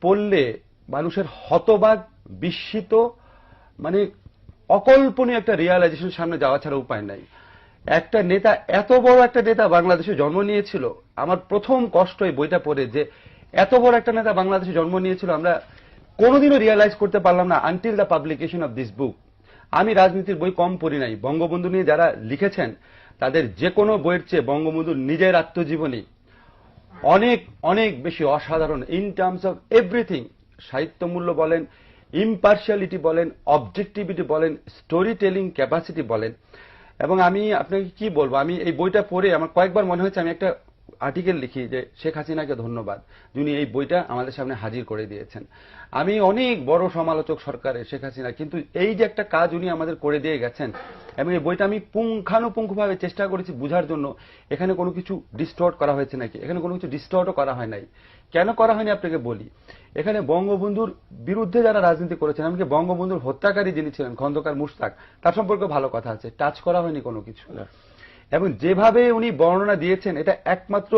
পড়লে মানুষের হতবাক, বিস্মিত, মানে অকল্পনীয় একটা রিয়ালাইজেশন সামনে যাওয়া ছাড়া উপায় নাই। একটা নেতা, এত বড় একটা নেতা বাংলাদেশে জন্ম নিয়েছিল। আমার প্রথম কষ্ট এই বইটা পড়ে যে এত বড় একটা নেতা বাংলাদেশে জন্ম নিয়েছিল, আমরা কোনোদিনও রিয়ালাইজ করতে পারলাম না until the publication of this book. আমি রাজনীতির বই কম পড়ি নাই, বঙ্গবন্ধু নিয়ে যারা লিখেছেন তাদের যে কোনো বইয়ের চেয়ে বঙ্গবন্ধুর নিজের আত্মজীবনী অনেক অনেক বেশি অসাধারণ ইন টার্মস অফ এভরিথিং। সাহিত্যমূল্য বলেন, ইম্পার্শিয়ালিটি বলেন, অবজেক্টিভিটি বলেন, স্টোরি টেলিং ক্যাপাসিটি বলেন। এবং আমি আপনাকে কি বলবো, আমি এই বইটা পড়ে আমার কয়েকবার মনে হয়েছে আমি একটা আর্টিকেল লিখি যে শেখ হাসিনাকে ধন্যবাদ, যিনি এই বইটা আমাদের সামনে হাজির করে দিয়েছেন। আমি অনেক বড় সমালোচক সরকারের শেখ হাসিনা, কিন্তু এই যে একটা কাজ উনি আমাদের করে দিয়ে গেছেন, এবং এই বইটা আমি পুঙ্খানুপুঙ্খভাবে চেষ্টা করেছি বুঝার জন্য এখানে কোনো কিছু ডিস্টর্ট করা হয়েছে নাকি। এখানে কোনো কিছু ডিস্টর্টও করা হয় নাই। কেন করা হয়নি আপনাকে বলি। এখানে বঙ্গবন্ধুর বিরুদ্ধে যারা রাজনীতি করেছেন, এমনকি বঙ্গবন্ধুর হত্যাকারী যিনি ছিলেন খন্দকার মুশতাক, তার সম্পর্কে ভালো কথা আছে, টাচ করা হয়নি কোনো কিছু। এবং যেভাবে উনি বর্ণনা দিয়েছেন, এটা একমাত্র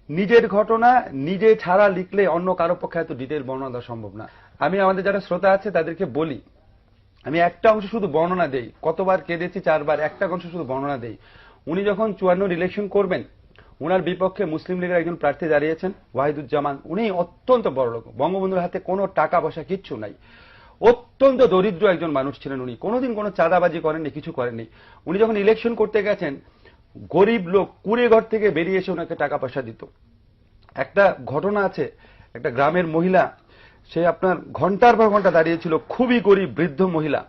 নিজের ঘটনা, নিজে ছাড়া লিখলে অন্য কারো পক্ষে এত ডিটেল বর্ণনা দেওয়া সম্ভব না। আমি আমাদের যারা শ্রোতা আছে তাদেরকে বলি, আমি একটা অংশ শুধু বর্ণনা দেই, কতবার কেঁদেছি 4 বার, একটা অংশ শুধু বর্ণনা দেই। উনি যখন 54 ইলেকশন করবেন, উনার বিপক্ষে মুসলিম লীগের একজন প্রার্থী দাঁড়িয়েছেন ওয়াহিদুজ্জামান। উনি অত্যন্ত বড়লোক, বঙ্গবন্ধুর হাতে কোনো টাকা পয়সা কিচ্ছু নাই, অত্যন্ত দরিদ্র একজন মানুষ ছিলেন উনি, কোনোদিন কোনো চাঁদাবাজি করেননি, কিছু করেননি। উনি যখন ইলেকশন করতে গেছেন, গরিব লোক কুড়ে ঘর থেকে বেরিয়ে এসে ওনাকে টাকা পয়সা দিত। একটা ঘটনা আছে, একটা গ্রামের মহিলা, সে আপনার ঘন্টার পর ঘন্টা দাঁড়িয়েছিল, খুবই গরিব বৃদ্ধ মহিলা,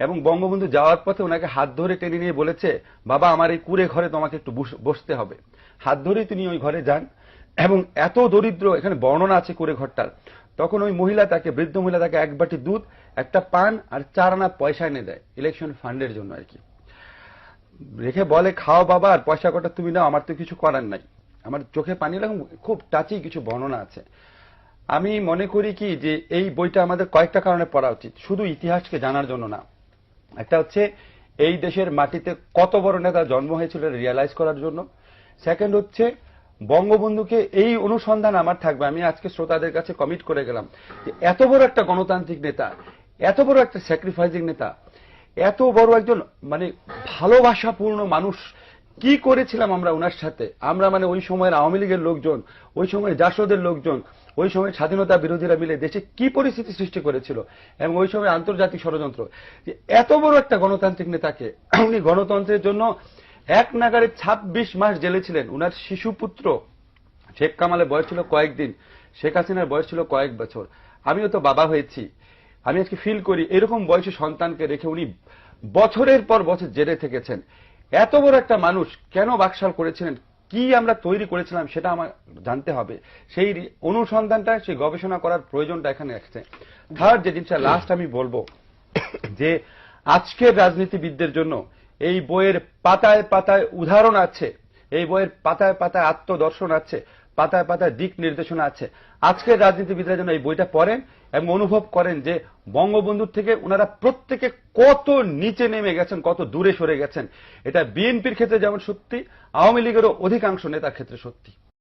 এবং বঙ্গবন্ধু যাওয়ার পথে ওনাকে হাত ধরে টেনে নিয়ে বলেছে, বাবা আমার এই কুড়ে ঘরে তোমাকে একটু বসতে হবে। হাত ধরে তিনি ওই ঘরে যান, এবং এত দরিদ্র, এখানে বর্ণনা আছে কুড়ে ঘরটার। তখন ওই মহিলা তাকে, বৃদ্ধ মহিলা তাকে 1 বাটি দুধ, একটা পান আর 4 আনা পয়সা এনে দেয়, ইলেকশন ফান্ডের জন্য আর কি। রেখে বলে, খাও বাবা, আর পয়সা কটা তুমি নাও, আমার তো কিছু করার নাই। আমার চোখে পানি এরকম খুব টাচি কিছু বর্ণনা আছে। আমি মনে করি কি যে এই বইটা আমাদের কয়েকটা কারণে পড়া উচিত, শুধু ইতিহাসকে জানার জন্য না। একটা হচ্ছে এই দেশের মাটিতে কত বড় নেতা জন্ম হয়েছিল রিয়ালাইজ করার জন্য। সেকেন্ড হচ্ছে বঙ্গবন্ধুকে, এই অনুসন্ধান আমার থাকবে। আমি আজকে শ্রোতাদের কাছে কমিট করে গেলাম যে এত বড় একটা গণতান্ত্রিক নেতা, এত বড় একটা স্যাক্রিফাইসিং নেতা, এত বড় একজন মানে ভালোবাসাপূর্ণ মানুষ, কি করেছিলাম আমরা ওনার সাথে। আমরা মানে ওই সময়ের আওয়ামী লীগের লোকজন, ওই সময়ের জাসদের লোকজন, ওই সময় স্বাধীনতা বিরোধীরা মিলে দেশে কি পরিস্থিতি সৃষ্টি করেছিল, এবং ওই সময় আন্তর্জাতিক ষড়যন্ত্র। এত বড় একটা গণতান্ত্রিক নেতাকে উনি গণতন্ত্রের জন্য এক নাগারে 26 মাস জেলে ছিলেন। উনার শিশুপুত্র শেখ কামালের বয়স ছিল কয়েকদিন, শেখ হাসিনার বয়স ছিল কয়েক বছর। আমিও তো বাবা হয়েছি, আমি আজকে ফিল করি এরকম বয়সী সন্তানকে রেখে উনি বছরের পর বছর জেলে থেকেছেন। এত বড় একটা মানুষ কেন বাকশাল করেছিলেন, কি আমরা তৈরি করেছিলাম সেটা আমার জানতে হবে। সেই অনুসন্ধানটা, সেই গবেষণা করার প্রয়োজনটা এখানে আছে। থার্ড যে জিনিসটা লাস্ট আমি বলবো, যে আজকের রাজনীতিবিদদের জন্য এই বইয়ের পাতায় পাতায় উদাহরণ আছে, এই বইয়ের পাতায় পাতায় আত্মদর্শন আছে, পাতায় পাতায় দিক নির্দেশনা আছে। আজকের রাজনীতিবিদরা যেন এই বইটা পড়েন এবং অনুভব করেন যে বঙ্গবন্ধুর থেকে ওনারা প্রত্যেকে কত নিচে নেমে গেছেন, কত দূরে সরে গেছেন। এটা বিএনপির ক্ষেত্রে যেমন সত্যি, আওয়ামী লীগেরও অধিকাংশ নেতার ক্ষেত্রে সত্যি।